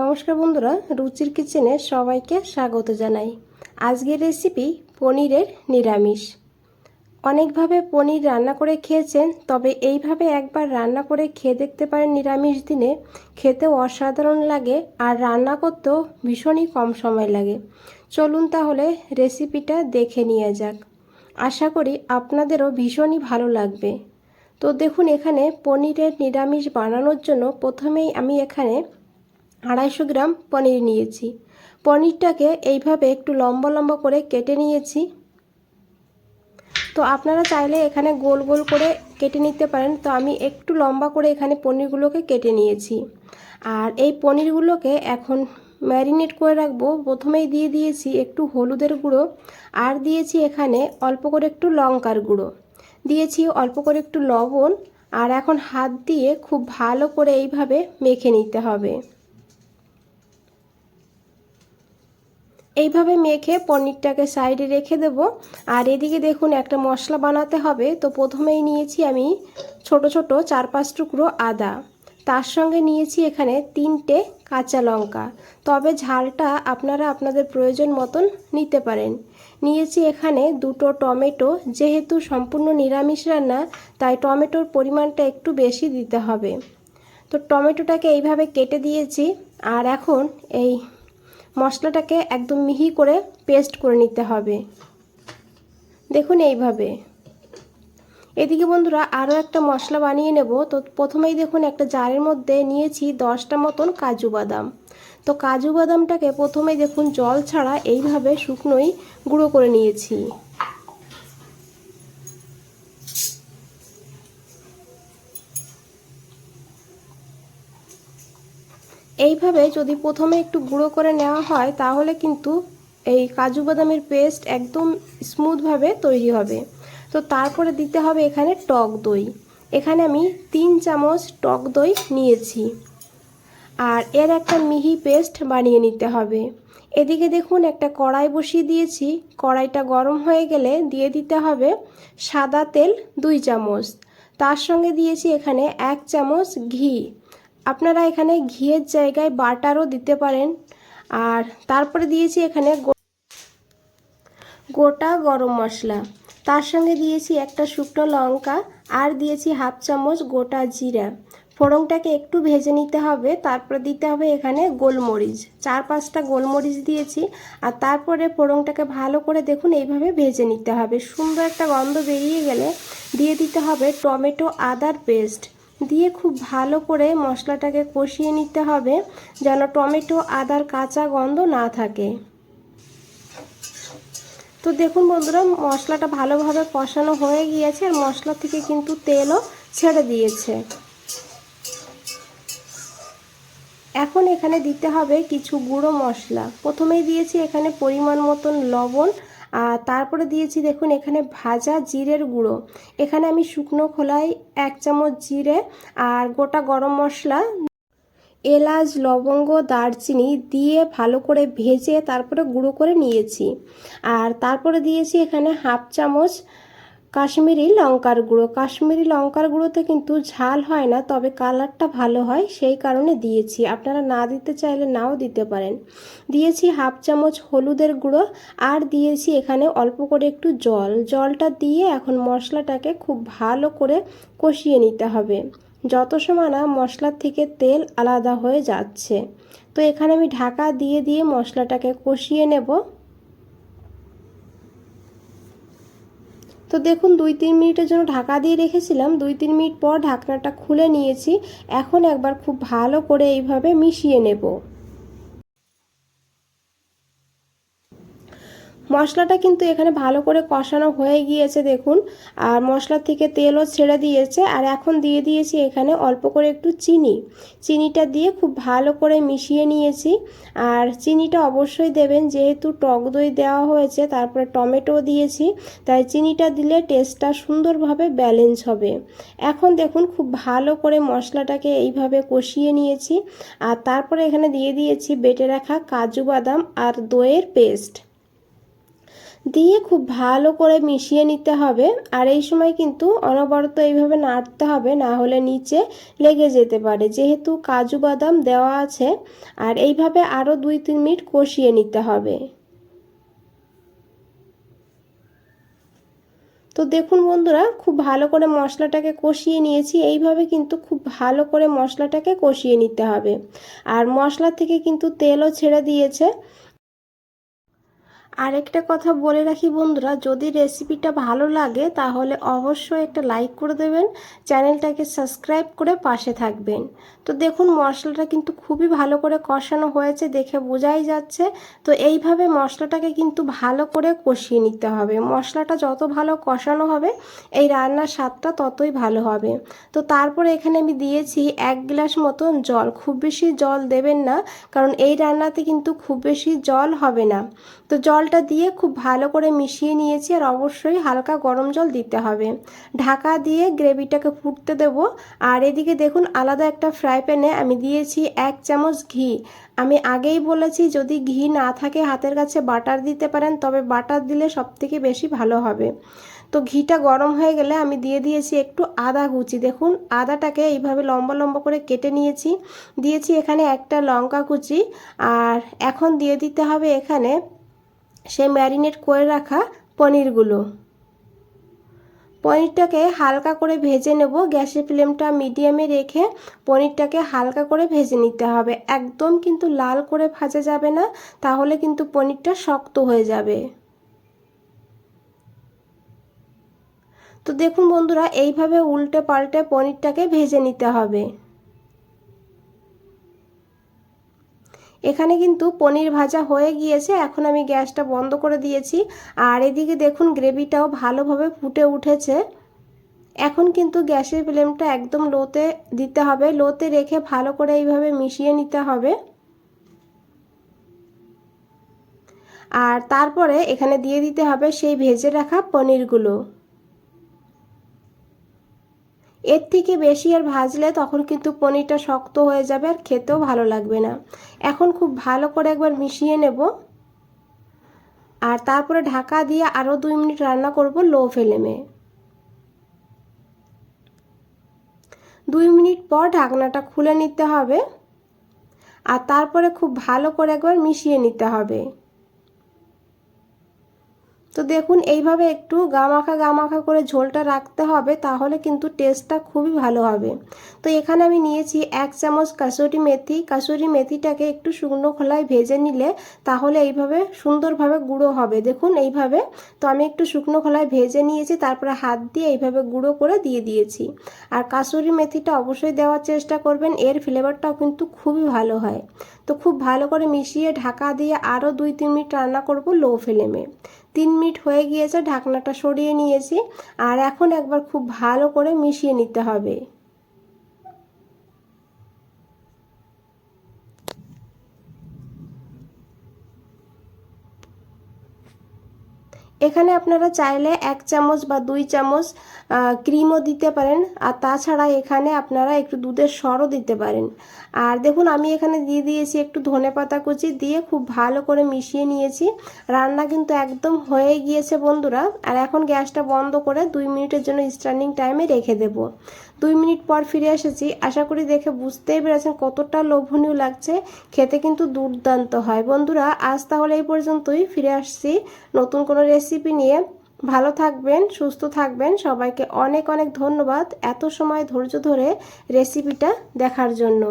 নমস্কার বন্ধুরা, রুচির কিচেনে সবাইকে স্বাগত জানাই। আজকের রেসিপি পনিরের নিরামিষ। অনেকভাবে পনির রান্না করে খেয়েছেন, তবে এইভাবে একবার রান্না করে খেয়ে দেখতে পারেন নিরামিষ দিনে। খেতেও অসাধারণ লাগে আর রান্না করতেও ভীষণই কম সময় লাগে। চলুন তাহলে রেসিপিটা দেখে নিয়ে যাক। আশা করি আপনাদেরও ভীষণই ভালো লাগবে। তো দেখুন, এখানে পনিরের নিরামিষ বানানোর জন্য প্রথমেই আমি এখানে 250 গ্রাম পনির নিয়েছি। পনিরটাকে এইভাবে একটু লম্বা লম্বা করে কেটে নিয়েছি। তো আপনারা চাইলে এখানে গোল গোল করে কেটে নিতে পারেন, তো আমি একটু লম্বা করে এখানে পনিরগুলোকে কেটে নিয়েছি। আর এই পনিরগুলোকে এখন ম্যারিনেট করে রাখবো। প্রথমেই দিয়ে দিয়েছি একটু হলুদের গুঁড়ো, আর দিয়েছি এখানে অল্প করে একটু লঙ্কার গুঁড়ো, দিয়েছি অল্প করে একটু লবণ। আর এখন হাত দিয়ে খুব ভালো করে এইভাবে মেখে নিতে হবে। এইভাবে মেখে পনিরটাকে সাইডে রেখে দেব। আর এদিকে দেখুন, একটা মশলা বানাতে হবে। তো প্রথমেই নিয়েছি আমি ছোট ছোট 4-5 টুকরো আদা, তার সঙ্গে নিয়েছি এখানে 3টে কাঁচা লঙ্কা, তবে ঝালটা আপনারা আপনাদের প্রয়োজন মতন নিতে পারেন। নিয়েছি এখানে 2টো টমেটো, যেহেতু সম্পূর্ণ নিরামিষ রান্না তাই টমেটোর পরিমাণটা একটু বেশি দিতে হবে। তো টমেটোটাকে এইভাবে কেটে দিয়েছি। আর এখন এই মশলাটাকে একদম মিহি করে পেস্ট করে নিতে হবে, দেখুন এইভাবে। এদিকে বন্ধুরা আরও একটা মশলা বানিয়ে নেব। তো প্রথমেই দেখুন, একটা জারের মধ্যে নিয়েছি 10টা মতন কাজু বাদাম। তো কাজু বাদামটাকে প্রথমেই দেখুন জল ছাড়া এইভাবে শুকনোই গুঁড়ো করে নিয়েছি। এইভাবে যদি প্রথমে একটু গুঁড়ো করে নেওয়া হয় তাহলে কিন্তু এই কাজু বাদামের পেস্ট একদম স্মুথভাবে তৈরি হবে। তো তারপরে দিতে হবে এখানে টক দই। এখানে আমি 3 চামচ টক দই নিয়েছি। আর এর একটা মিহি পেস্ট বানিয়ে নিতে হবে। এদিকে দেখুন, একটা কড়াই বসিয়ে দিয়েছি। কড়াইটা গরম হয়ে গেলে দিয়ে দিতে হবে সাদা তেল 2 চামচ, তার সঙ্গে দিয়েছি এখানে 1 চামচ ঘি। আপনারা এখানে ঘিয়ের জায়গায় বাটারও দিতে পারেন। আর তারপরে দিয়েছি এখানে গোটা গরম মশলা, তার সঙ্গে দিয়েছি একটা শুকনো লঙ্কা, আর দিয়েছি 1/2 চামচ গোটা জিরা। ফোড়নটাকে একটু ভেজে নিতে হবে। তারপরে দিতে হবে এখানে গোলমরিচ, 4-5টা গোলমরিচ দিয়েছি। আর তারপরে ফোড়নটাকে ভালো করে দেখুন এইভাবে ভেজে নিতে হবে। সুন্দর একটা গন্ধ বেরিয়ে গেলে দিয়ে দিতে হবে টমেটো আদার পেস্ট, দিয়ে খুব ভালো করে মশলাটাকে কষিয়ে নিতে হবে যেন টমেটো আদার কাঁচা গন্ধ না থাকে। তো দেখুন বন্ধুরা, মশলাটা ভালোভাবে কষানো হয়ে গিয়েছে আর মশলা থেকে কিন্তু তেলও ছেড়ে দিয়েছে। এখন এখানে দিতে হবে কিছু গুঁড়ো মশলা। প্রথমেই দিয়েছি এখানে পরিমাণ মতন লবণ, আর তারপরে দিয়েছি দেখুন এখানে ভাজা জিরের গুঁড়ো। এখানে আমি শুকনো খোলায় 1 চামচ জিরে আর গোটা গরম মশলা, এলাচ, লবঙ্গ, দারচিনি দিয়ে ভালো করে ভেজে তারপরে গুঁড়ো করে নিয়েছি। আর তারপরে দিয়েছি এখানে 1/2 চামচ কাশ্মীরি লঙ্কার গুঁড়ো। কাশ্মীরি লঙ্কার গুঁড়োতে কিন্তু ঝাল হয় না, তবে কালারটা ভালো হয়, সেই কারণে দিয়েছি। আপনারা না দিতে চাইলে নাও দিতে পারেন। দিয়েছি 1/2 চামচ হলুদের গুঁড়ো, আর দিয়েছি এখানে অল্প করে একটু জলটা দিয়ে এখন মশলাটাকে খুব ভালো করে কষিয়ে নিতে হবে যত সময় না মশলার থেকে তেল আলাদা হয়ে যাচ্ছে। তো এখানে আমি ঢাকা দিয়ে দিয়ে মশলাটাকে কষিয়ে নেব। তো দেখুন 2-3 মিনিটের জন্য ঢাকা দিয়ে রেখেছিলাম। 2-3 মিনিট পর ঢাকনাটা খুলে নিয়েছি। এখন একবার খুব ভালো করে এইভাবে মিশিয়ে নেব। মশলাটা কিন্তু এখানে ভালো করে কষানো হয়ে গিয়েছে দেখুন, আর মশলা থেকে তেলও ছেড়ে দিয়েছে। আর এখন দিয়ে দিয়েছি এখানে অল্প করে একটু চিনিটা দিয়ে খুব ভালো করে মিশিয়ে নিয়েছি। আর চিনিটা অবশ্যই দেবেন, যেহেতু টক দই দেওয়া হয়েছে, তারপরে টমেটো দিয়েছি, তাই চিনিটা দিলে টেস্টটা সুন্দরভাবে ব্যালেন্স হবে। এখন দেখুন খুব ভালো করে মশলাটাকে এইভাবে কষিয়ে নিয়েছি। আর তারপরে এখানে দিয়ে দিয়েছি বেটে রাখা কাজু বাদাম আর দইয়ের পেস্ট। দিয়ে খুব ভালো করে মিশিয়ে নিতে হবে। আর এই সময় কিন্তু অনবরত এইভাবে নাড়তে হবে, না হলে নিচে লেগে যেতে পারে, যেহেতু কাজু বাদাম দেওয়া আছে। আর এইভাবে আরও 2-3 মিনিট কষিয়ে নিতে হবে। তো দেখুন বন্ধুরা, খুব ভালো করে মশলাটাকে কষিয়ে নিয়েছি। এইভাবে কিন্তু খুব ভালো করে মশলাটাকে কষিয়ে নিতে হবে। আর মশলা থেকে কিন্তু তেলও ছেড়ে দিয়েছে। আরেকটা কথা বলে রাখি বন্ধুরা, যদি রেসিপিটা ভালো লাগে তাহলে অবশ্যই একটা লাইক করে দেবেন, চ্যানেলটাকে সাবস্ক্রাইব করে পাশে থাকবেন। তো দেখুন মশলাটা কিন্তু খুবই ভালো করে কষানো হয়েছে, দেখে বোঝাই যাচ্ছে। তো এইভাবে মশলাটাকে কিন্তু ভালো করে কষিয়ে নিতে হবে। মশলাটা যত ভালো কষানো হবে এই রান্নার স্বাদটা ততই ভালো হবে। তো তারপরে এখানে আমি দিয়েছি 1 গ্লাস মতন জল। খুব বেশি জল দেবেন না, কারণ এই রান্নাতে কিন্তু খুব বেশি জল হবে না। তো জলটা দিয়ে খুব ভালো করে মিশিয়ে নিয়েছি। আর অবশ্যই হালকা গরম জল দিতে হবে। ঢাকা দিয়ে গ্রেভিটাকে ফুটতে দেব। আর এদিকে দেখুন আলাদা একটা ফ্রাই প্যানে আমি দিয়েছি 1 চামচ ঘি। আমি আগেই বলেছি যদি ঘি না থাকে হাতের কাছে বাটার দিতে পারেন, তবে বাটার দিলে সবথেকে বেশি ভালো হবে। তো ঘিটা গরম হয়ে গেলে আমি দিয়ে দিয়েছি একটু আদা কুচি। দেখুন আদাটাকে এইভাবে লম্বা লম্বা করে কেটে নিয়েছি। দিয়েছি এখানে একটা লঙ্কা কুচি। আর এখন দিয়ে দিতে হবে এখানে সে ম্যারিনেট করে রাখা পনিরগুলো। পনিরটাকে হালকা করে ভেজে নেব। গ্যাসের ফ্লেমটা মিডিয়ামে রেখে পনিরটাকে হালকা করে ভেজে নিতে হবে। একদম কিন্তু লাল করে ভাজা যাবে না, তাহলে কিন্তু পনিরটা শক্ত হয়ে যাবে। তো দেখুন বন্ধুরা, এইভাবে উল্টে পাল্টে পনিরটাকে ভেজে নিতে হবে। এখানে কিন্তু পনির ভাজা হয়ে গিয়েছে। এখন আমি গ্যাসটা বন্ধ করে দিয়েছি। আর এদিকে দেখুন গ্রেভিটাও ভালোভাবে ফুটে উঠেছে। এখন কিন্তু গ্যাসের ফ্লেমটা একদম লোতে দিতে হবে। লোতে রেখে ভালো করে এইভাবে মিশিয়ে নিতে হবে। আর তারপরে এখানে দিয়ে দিতে হবে সেই ভেজে রাখা পনিরগুলো। এর থেকে বেশি আর ভাজলে তখন কিন্তু পনিরটা শক্ত হয়ে যাবে আর খেতেও ভালো লাগবে না। এখন খুব ভালো করে একবার মিশিয়ে নেব। আর তারপরে ঢাকা দিয়ে আরও 2 মিনিট রান্না করব লো ফ্লেমে। 2 মিনিট পর ঢাকনাটা খুলে নিতে হবে। আর তারপরে খুব ভালো করে একবার মিশিয়ে নিতে হবে। তো দেখুন এইভাবে একটু গামাখা করে ঝোলটা রাখতে হবে, তাহলে কিন্তু টেস্টটা খুবই ভালো হবে। তো এখানে আমি নিয়েছি 1 চামচ কাসুরি মেথি। কাসুরি মেথিটাকে একটু শুকনো খোলায় ভেজে নিলে তাহলে এইভাবে সুন্দরভাবে গুঁড়ো হবে। দেখুন এইভাবে। তো আমি একটু শুকনো খোলায় ভেজে নিয়েছি, তারপরে হাত দিয়ে এইভাবে গুঁড়ো করে দিয়ে দিয়েছি। আর কাসুরি মেথিটা অবশ্যই দেওয়ার চেষ্টা করবেন, এর ফ্লেভারটাও কিন্তু খুবই ভালো হয়। তো খুব ভালো করে মিশিয়ে ঢাকা দিয়ে আরও 2-3 মিনিট রান্না করব লো ফ্লেমে। 3 মিনিট হয়ে গিয়েছে, ঢাকনাটা সরিয়ে নিয়েছি। আর এখন একবার খুব ভালো করে মিশিয়ে নিতে হবে। এখানে আপনারা চাইলে 1 চামচ বা 2 চামচ ক্রিমও দিতে পারেন। আর তাছাড়া এখানে আপনারা একটু দুধের সরও দিতে পারেন। আর দেখুন আমি এখানে দিয়ে দিয়েছি একটু ধনেপাতা কুচি, দিয়ে খুব ভালো করে মিশিয়ে নিয়েছি। রান্না কিন্তু একদম হয়ে গিয়েছে বন্ধুরা। আর এখন গ্যাসটা বন্ধ করে 2 মিনিটের জন্য স্ট্যান্ডিং টাইমে রেখে দেব। 2 মিনিট পর ফিরে এসেছি। আশা করি দেখে বুঝতেই পেরেছেন কতটা লোভনীয় লাগছে। খেতে কিন্তু দুর্দান্ত হয় বন্ধুরা। আজ তাহলে এই পর্যন্তই, ফিরে আসছি নতুন কোনো রেসিপি নিয়ে। ভালো থাকবেন, সুস্থ থাকবেন। সবাইকে অনেক অনেক ধন্যবাদ এত সময় ধৈর্য ধরে রেসিপিটা দেখার জন্য।